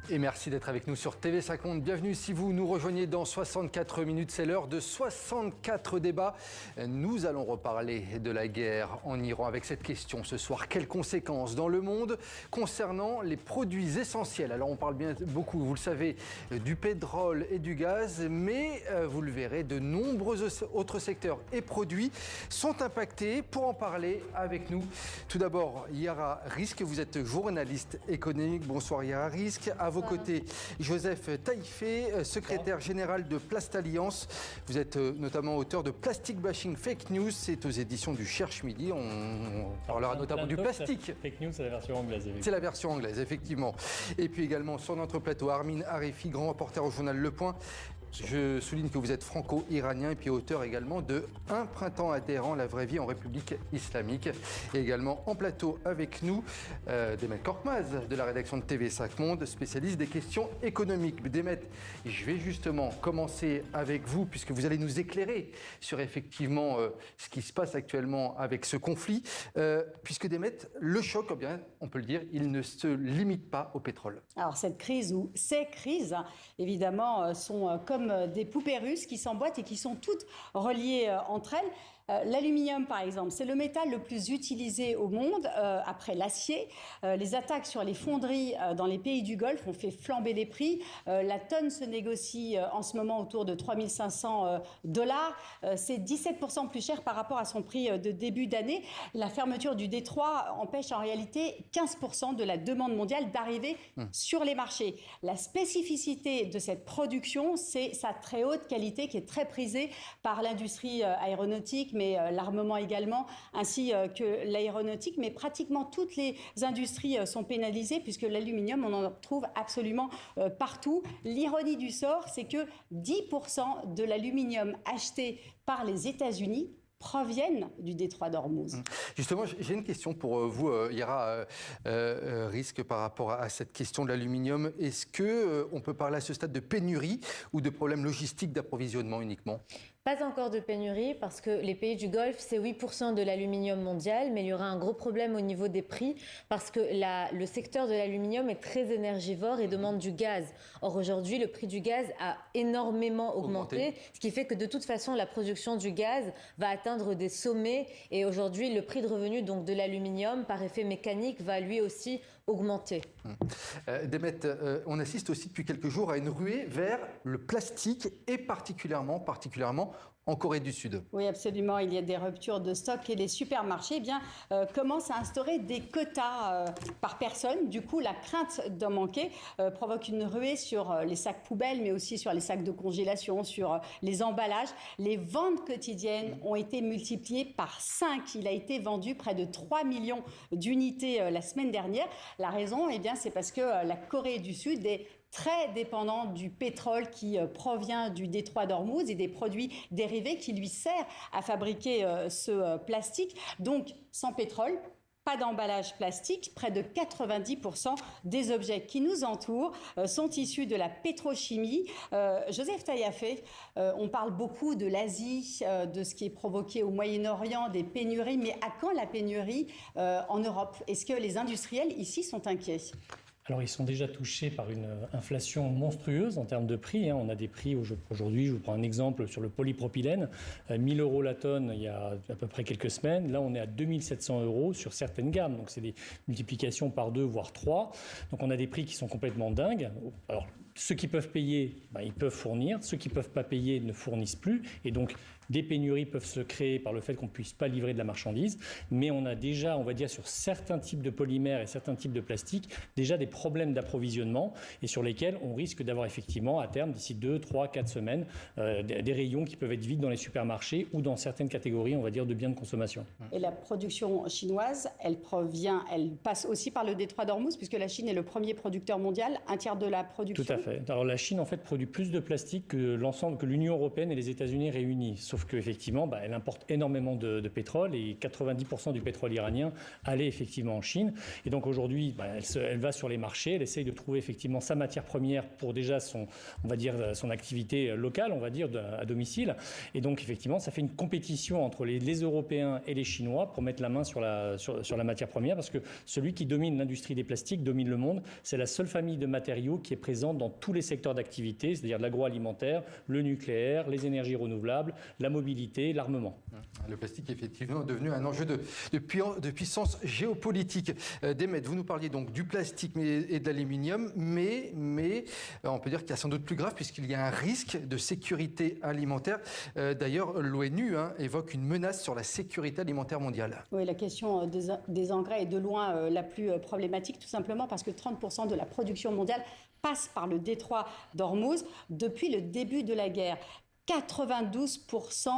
Et merci d'être avec nous sur TV5 Monde. Bienvenue si vous nous rejoignez dans 64 minutes. C'est l'heure de 64 débats. Nous allons reparler de la guerre en Iran avec cette question ce soir. Quelles conséquences dans le monde concernant les produits essentiels? Alors on parle bien beaucoup, vous le savez, du pétrole et du gaz, mais vous le verrez, de nombreux autres secteurs et produits sont impactés. Pour en parler avec nous, tout d'abord Yara Rizk, vous êtes journaliste économique. Bonsoir Yara Rizk. À vos côtés, Joseph Taïfé, secrétaire général de Plastalliance. Vous êtes notamment auteur de Plastic Bashing Fake News. C'est aux éditions du Cherche Midi. On parlera notamment du plastique. Fake News, c'est la version anglaise. C'est la version anglaise, effectivement. Et puis également sur notre plateau, Armin Arifi, grand reporter au journal Le Point. Je souligne que vous êtes franco-iranien et puis auteur également de Un printemps adhérent, la vraie vie en République islamique. Et également en plateau avec nous, Demet Korkmaz de la rédaction de TV5 Monde, spécialiste des questions économiques. Demet, je vais justement commencer avec vous puisque vous allez nous éclairer sur effectivement ce qui se passe actuellement avec ce conflit. Puisque Demet, le choc, eh bien, on peut le dire, il ne se limite pas au pétrole. Alors cette crise ou ces crises, évidemment, sont comme des poupées russes qui s'emboîtent et qui sont toutes reliées entre elles. L'aluminium, par exemple, c'est le métal le plus utilisé au monde après l'acier. Les attaques sur les fonderies dans les pays du Golfe ont fait flamber les prix. La tonne se négocie en ce moment autour de 3 500 $. C'est 17% plus cher par rapport à son prix de début d'année. La fermeture du détroit empêche en réalité 15% de la demande mondiale d'arriver sur les marchés. La spécificité de cette production, c'est sa très haute qualité qui est très prisée par l'industrie aéronautique, mais l'armement également, ainsi que l'aéronautique. Mais pratiquement toutes les industries sont pénalisées puisque l'aluminium, on en trouve absolument partout. L'ironie du sort, c'est que 10% de l'aluminium acheté par les États-Unis proviennent du détroit d'Ormuz. Justement, j'ai une question pour vous, Yara Rizk, par rapport à cette question de l'aluminium. Est-ce qu'on peut parler à ce stade de pénurie ou de problèmes logistiques d'approvisionnement uniquement ? Pas encore de pénurie parce que les pays du Golfe, c'est 8% de l'aluminium mondial, mais il y aura un gros problème au niveau des prix parce que le secteur de l'aluminium est très énergivore et demande du gaz. Or aujourd'hui, le prix du gaz a énormément augmenté, ce qui fait que de toute façon, la production du gaz va atteindre des sommets et aujourd'hui, le prix de revenu donc de l'aluminium, par effet mécanique, va lui aussi augmenter. Demet, on assiste aussi depuis quelques jours à une ruée vers le plastique et particulièrement en Corée du Sud. Oui, absolument. Il y a des ruptures de stock et les supermarchés commencent à instaurer des quotas par personne. Du coup, la crainte d'en manquer provoque une ruée sur les sacs poubelles, mais aussi sur les sacs de congélation, sur les emballages. Les ventes quotidiennes ont été multipliées par 5. Il a été vendu près de 3 millions d'unités la semaine dernière. La raison, eh bien, c'est parce que la Corée du Sud est très dépendant du pétrole qui provient du détroit d'Ormuz et des produits dérivés qui lui servent à fabriquer ce plastique. Donc, sans pétrole, pas d'emballage plastique. Près de 90% des objets qui nous entourent sont issus de la pétrochimie. Joseph Taïfé, on parle beaucoup de l'Asie, de ce qui est provoqué au Moyen-Orient, des pénuries. Mais à quand la pénurie en Europe? Est-ce que les industriels ici sont inquiets? Alors, ils sont déjà touchés par une inflation monstrueuse en termes de prix. On a des prix aujourd'hui, je vous prends un exemple sur le polypropylène, 1 000 € la tonne il y a à peu près quelques semaines. Là, on est à 2 700 € sur certaines gammes. Donc, c'est des multiplications par 2, voire 3. Donc, on a des prix qui sont complètement dingues. Alors, ceux qui peuvent payer, ils peuvent fournir. Ceux qui ne peuvent pas payer ne fournissent plus. Et donc, des pénuries peuvent se créer par le fait qu'on ne puisse pas livrer de la marchandise. Mais on a déjà, on va dire, sur certains types de polymères et certains types de plastiques, déjà des problèmes d'approvisionnement et sur lesquels on risque d'avoir effectivement, à terme, d'ici 2, 3, 4 semaines, des rayons qui peuvent être vides dans les supermarchés ou dans certaines catégories, on va dire, de biens de consommation. Et la production chinoise, elle passe aussi par le détroit d'Ormuz, puisque la Chine est le premier producteur mondial, un tiers de la production. Tout à fait. Alors la Chine, en fait, produit plus de plastique que l'Union européenne et les États-Unis réunis. sauf qu'effectivement, elle importe énormément de pétrole et 90% du pétrole iranien allait effectivement en Chine. Et donc aujourd'hui, elle va sur les marchés, elle essaye de trouver effectivement sa matière première pour déjà son activité locale, on va dire, à domicile. Et donc effectivement, ça fait une compétition entre les Européens et les Chinois pour mettre la main sur la matière première, parce que celui qui domine l'industrie des plastiques domine le monde. C'est la seule famille de matériaux qui est présente dans tous les secteurs d'activité, c'est-à-dire l'agroalimentaire, le nucléaire, les énergies renouvelables, la mobilité, l'armement. Le plastique est effectivement devenu un enjeu de puissance géopolitique. Demet, vous nous parliez donc du plastique et de l'aluminium, mais on peut dire qu'il y a sans doute plus grave puisqu'il y a un risque de sécurité alimentaire. D'ailleurs, l'ONU évoque une menace sur la sécurité alimentaire mondiale. Oui, la question des engrais est de loin la plus problématique, tout simplement parce que 30% de la production mondiale passe par le détroit d'Ormuz depuis le début de la guerre. 92%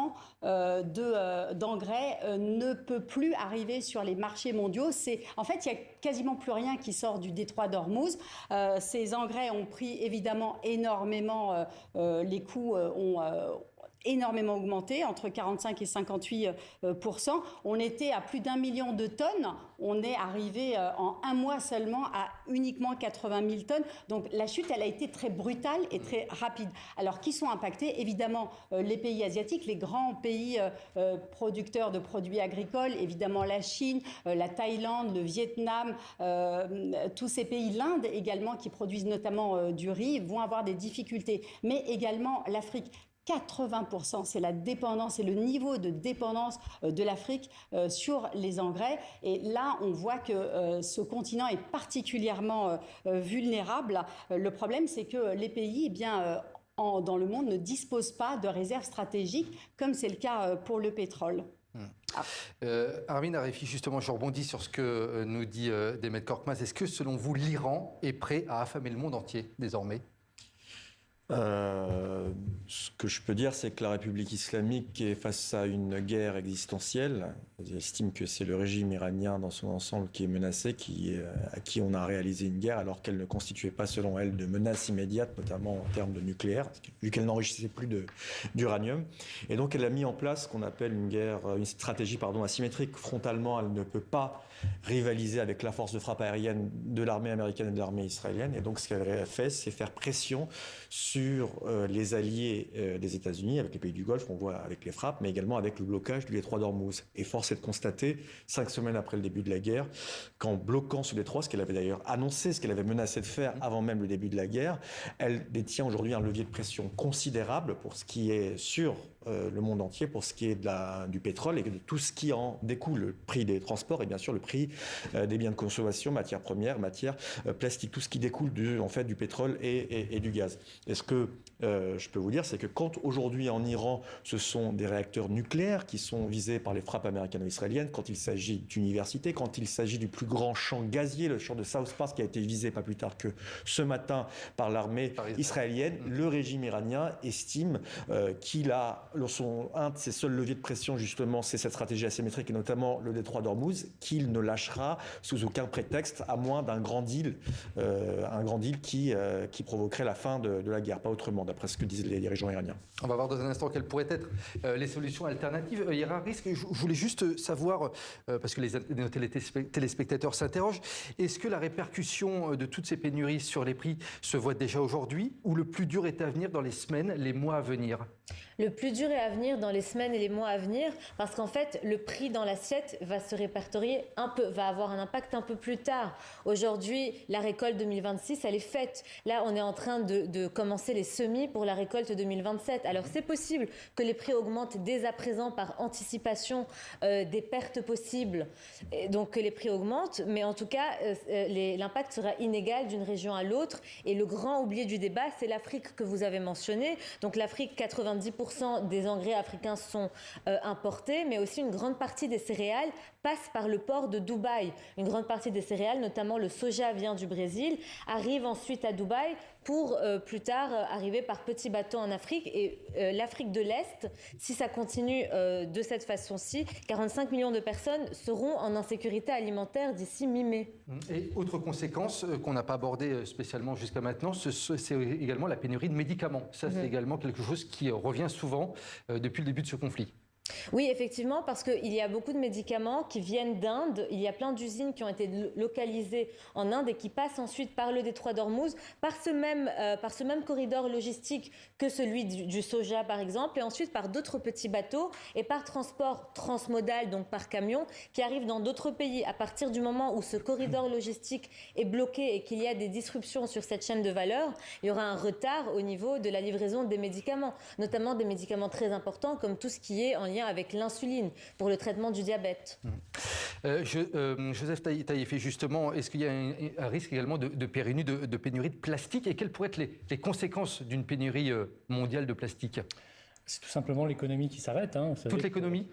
d'engrais ne peut plus arriver sur les marchés mondiaux. En fait, il n'y a quasiment plus rien qui sort du détroit d'Ormuz. Ces engrais ont pris évidemment énormément, les coûts ont énormément augmenté, entre 45 et 58%. On était à plus d'1 million de tonnes. On est arrivé en un mois seulement à uniquement 80 000 tonnes. Donc la chute, elle a été très brutale et très rapide. Alors, qui sont impactés? Évidemment, les pays asiatiques, les grands pays producteurs de produits agricoles, évidemment la Chine, la Thaïlande, le Vietnam, tous ces pays, l'Inde également, qui produisent notamment du riz, vont avoir des difficultés. Mais également l'Afrique. 80%, c'est la dépendance, c'est le niveau de dépendance de l'Afrique sur les engrais. Et là, on voit que ce continent est particulièrement vulnérable. Le problème, c'est que les pays, dans le monde, ne disposent pas de réserves stratégiques, comme c'est le cas pour le pétrole. Armin Arefi, justement, je rebondis sur ce que nous dit Demet Korkmaz. Est-ce que, selon vous, l'Iran est prêt à affamer le monde entier, désormais ? Ce que je peux dire, c'est que la République islamique est face à une guerre existentielle. Elle estime que c'est le régime iranien dans son ensemble qui est menacé, à qui on a réalisé une guerre, alors qu'elle ne constituait pas, selon elle, de menace immédiate, notamment en termes de nucléaire, vu qu'elle n'enrichissait plus d'uranium. Et donc, elle a mis en place ce qu'on appelle une stratégie asymétrique. Frontalement, elle ne peut pas rivaliser avec la force de frappe aérienne de l'armée américaine et de l'armée israélienne. Et donc, ce qu'elle a fait, c'est faire pression sur les alliés des États-Unis, avec les pays du Golfe, on voit avec les frappes, mais également avec le blocage du détroit d'Ormuz. Et force est de constater, 5 semaines après le début de la guerre, qu'en bloquant ce détroit, ce qu'elle avait d'ailleurs annoncé, ce qu'elle avait menacé de faire avant même le début de la guerre, elle détient aujourd'hui un levier de pression considérable pour ce qui est sur le monde entier, pour ce qui est du pétrole et de tout ce qui en découle, le prix des transports et bien sûr le prix des biens de consommation, matières premières, matières plastiques, tout ce qui découle du pétrole et du gaz. Et ce que je peux vous dire, c'est que quand aujourd'hui en Iran, ce sont des réacteurs nucléaires qui sont visés par les frappes américano-israéliennes, quand il s'agit d'universités, quand il s'agit du plus grand champ gazier, le champ de South Pars, qui a été visé pas plus tard que ce matin par l'armée israélienne, le régime iranien estime qu'il a un de ses seuls leviers de pression, justement, c'est cette stratégie asymétrique et notamment le détroit d'Ormuz, qu'il ne lâchera sous aucun prétexte, à moins d'un grand deal, qui provoquerait la fin de la guerre, pas autrement, d'après ce que disent les dirigeants iraniens. On va voir dans un instant quelles pourraient être les solutions alternatives. Il y aura un risque, je voulais juste savoir, parce que nos téléspectateurs s'interrogent, est-ce que la répercussion de toutes ces pénuries sur les prix se voit déjà aujourd'hui, ou le plus dur est à venir dans les semaines, les mois à venir ? Le plus dur est à venir dans les semaines et les mois à venir, parce qu'en fait, le prix dans l'assiette va se répertorier va avoir un impact un peu plus tard. Aujourd'hui, la récolte 2026, elle est faite. Là, on est en train de commencer les semis pour la récolte 2027. Alors, c'est possible que les prix augmentent dès à présent par anticipation des pertes possibles. Et donc, que les prix augmentent, mais en tout cas, l'impact sera inégal d'une région à l'autre. Et le grand oublié du débat, c'est l'Afrique que vous avez mentionné. Donc, l'Afrique, 90% des engrais africains sont importés, mais aussi une grande partie des céréales passe par le port de Dubaï. Une grande partie des céréales, notamment le soja, vient du Brésil, arrive ensuite à Dubaï pour plus tard arriver par petits bateaux en Afrique. Et l'Afrique de l'Est, si ça continue de cette façon-ci, 45 millions de personnes seront en insécurité alimentaire d'ici mi-mai. Et autre conséquence qu'on n'a pas abordée spécialement jusqu'à maintenant, c'est également la pénurie de médicaments. Ça, c'est également quelque chose qui revient souvent depuis le début de ce conflit. Oui, effectivement, parce qu'il y a beaucoup de médicaments qui viennent d'Inde. Il y a plein d'usines qui ont été localisées en Inde et qui passent ensuite par le détroit d'Ormuz, par ce même corridor logistique que celui du soja, par exemple, et ensuite par d'autres petits bateaux et par transport transmodal, donc par camion, qui arrivent dans d'autres pays. À partir du moment où ce corridor logistique est bloqué et qu'il y a des disruptions sur cette chaîne de valeur, il y aura un retard au niveau de la livraison des médicaments, notamment des médicaments très importants comme tout ce qui est en lien avec l'insuline pour le traitement du diabète. Joseph Taïfé, justement, est-ce qu'il y a un risque également de pénurie de plastique et quelles pourraient être les conséquences d'une pénurie mondiale de plastique? C'est tout simplement l'économie qui s'arrête. Toute l'économie?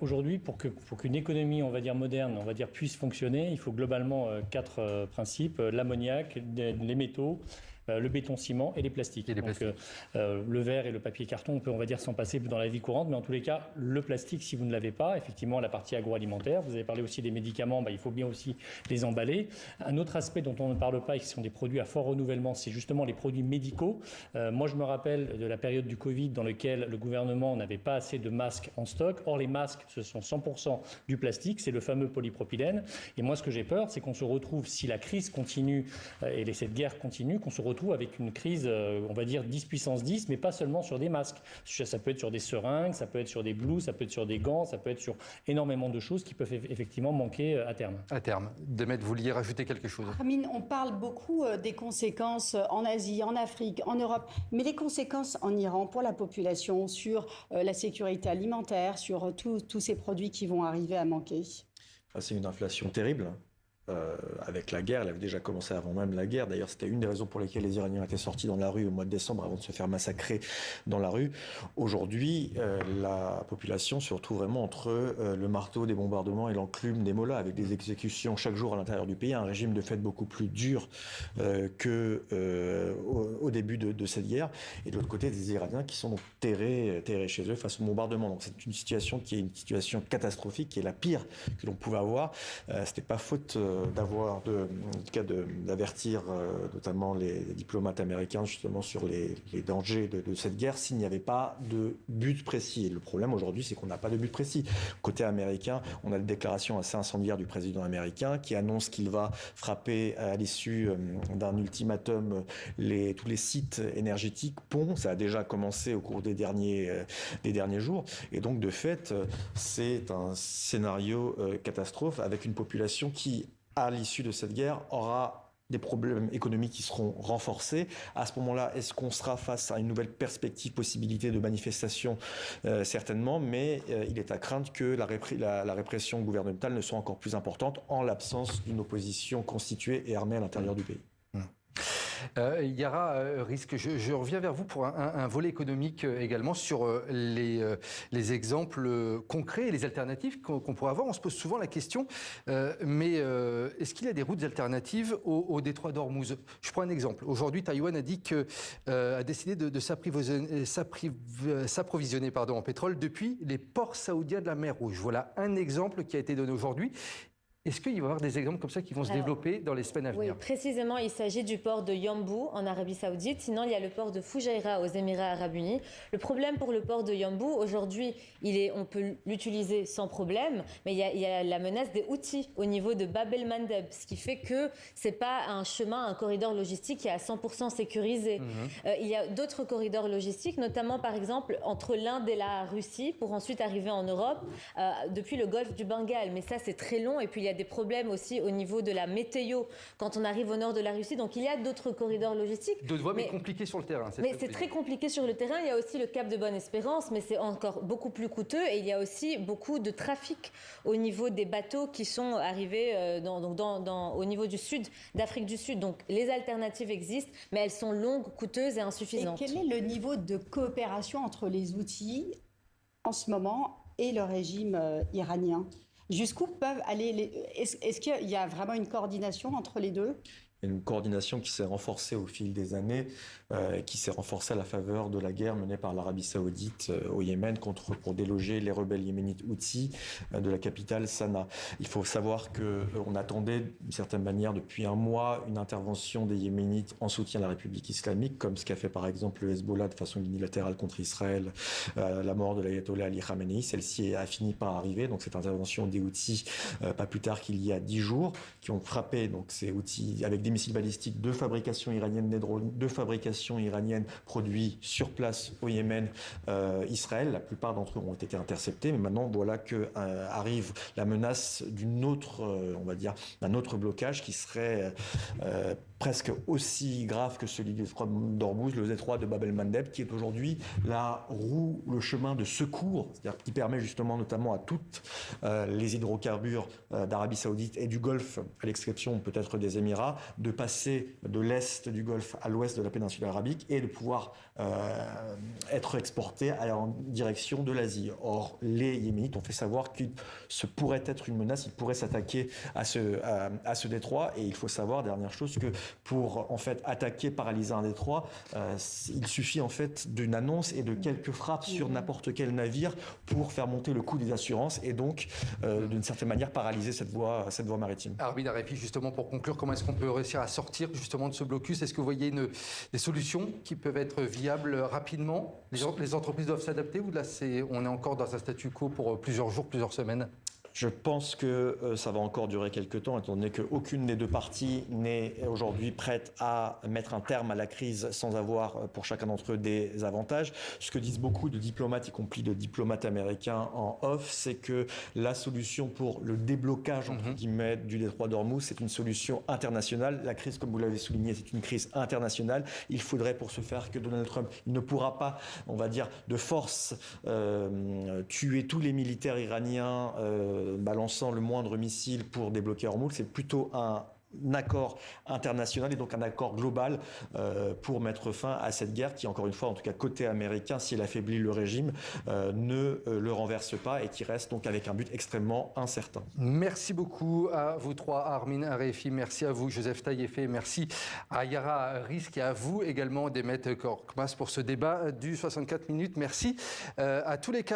Aujourd'hui, pour qu'une économie, on va dire moderne, puisse fonctionner, il faut globalement 4 principes: l'ammoniac, les métaux, le béton-ciment et les plastiques. Le verre et le papier carton, on peut, on va dire, s'en passer dans la vie courante, mais en tous les cas, le plastique, si vous ne l'avez pas, effectivement, la partie agroalimentaire, vous avez parlé aussi des médicaments, il faut bien aussi les emballer. Un autre aspect dont on ne parle pas et qui sont des produits à fort renouvellement, c'est justement les produits médicaux. Moi, je me rappelle de la période du Covid dans laquelle le gouvernement n'avait pas assez de masques en stock. Or, les masques, ce sont 100% du plastique, c'est le fameux polypropylène. Et moi, ce que j'ai peur, c'est qu'on se retrouve, si la crise continue et cette guerre continue, qu'on se retrouve avec une crise, on va dire 10 puissance 10, mais pas seulement sur des masques. Ça peut être sur des seringues, ça peut être sur des blouses, ça peut être sur des gants, ça peut être sur énormément de choses qui peuvent effectivement manquer à terme. À terme. Demet, vous vouliez rajouter quelque chose? Armin, on parle beaucoup des conséquences en Asie, en Afrique, en Europe, mais les conséquences en Iran pour la population, sur la sécurité alimentaire, sur tous ces produits qui vont arriver à manquer. C'est une inflation terrible. Avec la guerre, elle avait déjà commencé avant même la guerre. D'ailleurs, c'était une des raisons pour lesquelles les Iraniens étaient sortis dans la rue au mois de décembre avant de se faire massacrer dans la rue. Aujourd'hui, la population se retrouve vraiment entre le marteau des bombardements et l'enclume des mollahs, avec des exécutions chaque jour à l'intérieur du pays, un régime de fait beaucoup plus dur qu'au début de cette guerre. Et de l'autre côté, des Iraniens qui sont donc terrés chez eux face au bombardement. Donc c'est une situation qui est une situation catastrophique, qui est la pire que l'on pouvait avoir. C'était pas faute d'avertir notamment les diplomates américains justement sur les dangers de cette guerre s'il n'y avait pas de but précis. Et le problème aujourd'hui, c'est qu'on n'a pas de but précis. Côté américain, on a une déclaration assez incendiaire du président américain qui annonce qu'il va frapper à l'issue d'un ultimatum tous les sites énergétiques, ponts. Ça a déjà commencé au cours des derniers jours. Et donc, de fait, c'est un scénario catastrophe avec une population qui, à l'issue de cette guerre, aura des problèmes économiques qui seront renforcés. À ce moment-là, est-ce qu'on sera face à une nouvelle perspective, possibilité de manifestation? Certainement, mais il est à craindre que la répression gouvernementale ne soit encore plus importante en l'absence d'une opposition constituée et armée à l'intérieur du pays. Yara Rizk, je reviens vers vous pour un volet économique également sur les exemples concrets et les alternatives qu'on pourrait avoir. On se pose souvent la question, mais est-ce qu'il y a des routes alternatives au détroit d'Ormuz? Je prends un exemple. Aujourd'hui, Taïwan a dit a décidé de s'approvisionner en pétrole depuis les ports saoudiens de la mer Rouge. Voilà un exemple qui a été donné aujourd'hui. Est-ce qu'il va y avoir des exemples comme ça qui vont se développer dans les semaines à venir? Oui, précisément, il s'agit du port de Yanbu en Arabie Saoudite. Sinon, il y a le port de Fujairah aux Émirats Arabes Unis. Le problème pour le port de Yanbu, aujourd'hui, on peut l'utiliser sans problème, mais il y a la menace des Houthis au niveau de Bab el-Mandeb, ce qui fait que c'est pas un corridor logistique qui est à 100% sécurisé. Il y a d'autres corridors logistiques, notamment par exemple entre l'Inde et la Russie, pour ensuite arriver en Europe depuis le golfe du Bengale. Mais ça, c'est très long, et puis il y a des problèmes aussi au niveau de la météo quand on arrive au nord de la Russie. Donc il y a d'autres corridors logistiques. D'autres voies, mais compliquées sur le terrain. Mais c'est très compliqué sur le terrain. Il y a aussi le Cap de Bonne-Espérance, mais c'est encore beaucoup plus coûteux. Et il y a aussi beaucoup de trafic au niveau des bateaux qui sont arrivés au niveau du sud, d'Afrique du Sud. Donc les alternatives existent, mais elles sont longues, coûteuses et insuffisantes. Et quel est le niveau de coopération entre les Houthis en ce moment et le régime iranien? Jusqu'où peuvent aller Est-ce qu'il y a vraiment une coordination entre les deux? Une coordination qui s'est renforcée au fil des années, qui s'est renforcée à la faveur de la guerre menée par l'Arabie Saoudite au Yémen pour déloger les rebelles yéménites Houthis de la capitale Sanaa. Il faut savoir qu'on attendait d'une certaine manière depuis un mois une intervention des Yéménites en soutien à la République islamique, comme ce qu'a fait par exemple le Hezbollah de façon unilatérale contre Israël, la mort de l'ayatollah Ali Khamenei. Celle-ci a fini par arriver, donc cette intervention des Houthis, pas plus tard qu'il y a 10 jours, qui ont frappé donc ces Houthis avec des missiles balistiques de fabrication iranienne, des drones de fabrication iranienne produits sur place au Yémen, Israël. La plupart d'entre eux ont été interceptés, mais maintenant voilà que arrive la menace d'une autre, on va dire, d'un autre blocage qui serait presque aussi grave que celui du détroit d'Ormuz, le détroit de Bab el-Mandeb, qui est aujourd'hui la roue, le chemin de secours, c'est-à-dire qui permet justement notamment à toutes les hydrocarbures d'Arabie Saoudite et du Golfe, à l'exception peut-être des Émirats, de passer de l'est du Golfe à l'ouest de la péninsule arabique et de pouvoir être exportés en direction de l'Asie. Or, les Yéménites ont fait savoir qu'il pourrait être une menace, ils pourraient s'attaquer à ce détroit, et il faut savoir, dernière chose, que pour en fait attaquer, paralyser un détroit, il suffit en fait d'une annonce et de quelques frappes sur n'importe quel navire pour faire monter le coût des assurances et donc d'une certaine manière paralyser cette voie maritime. Armin Arefi, justement pour conclure, comment est-ce qu'on peut réussir à sortir justement de ce blocus? Est-ce que vous voyez des solutions qui peuvent être viables rapidement? Les entreprises doivent s'adapter, ou là on est encore dans un statu quo pour plusieurs jours, plusieurs semaines? Je pense que ça va encore durer quelques temps, étant donné qu'aucune des deux parties n'est aujourd'hui prête à mettre un terme à la crise sans avoir pour chacun d'entre eux des avantages. Ce que disent beaucoup de diplomates, y compris de diplomates américains en off, c'est que la solution pour le déblocage entre guillemets du détroit d'Ormuz, c'est une solution internationale. La crise, comme vous l'avez souligné, c'est une crise internationale. Il faudrait pour ce faire que Donald Trump ne pourra pas, on va dire, de force tuer tous les militaires iraniens balançant le moindre missile pour débloquer Hormuz. C'est plutôt un accord international et donc un accord global pour mettre fin à cette guerre qui, encore une fois, en tout cas côté américain, si elle affaiblit le régime, ne le renverse pas et qui reste donc avec un but extrêmement incertain. Merci beaucoup à vous trois, Armin Arefi, merci à vous Joseph Taïefé, merci à Yara Rizk et à vous également Demet Korkmaz pour ce débat du 64 minutes. Merci à tous les cas.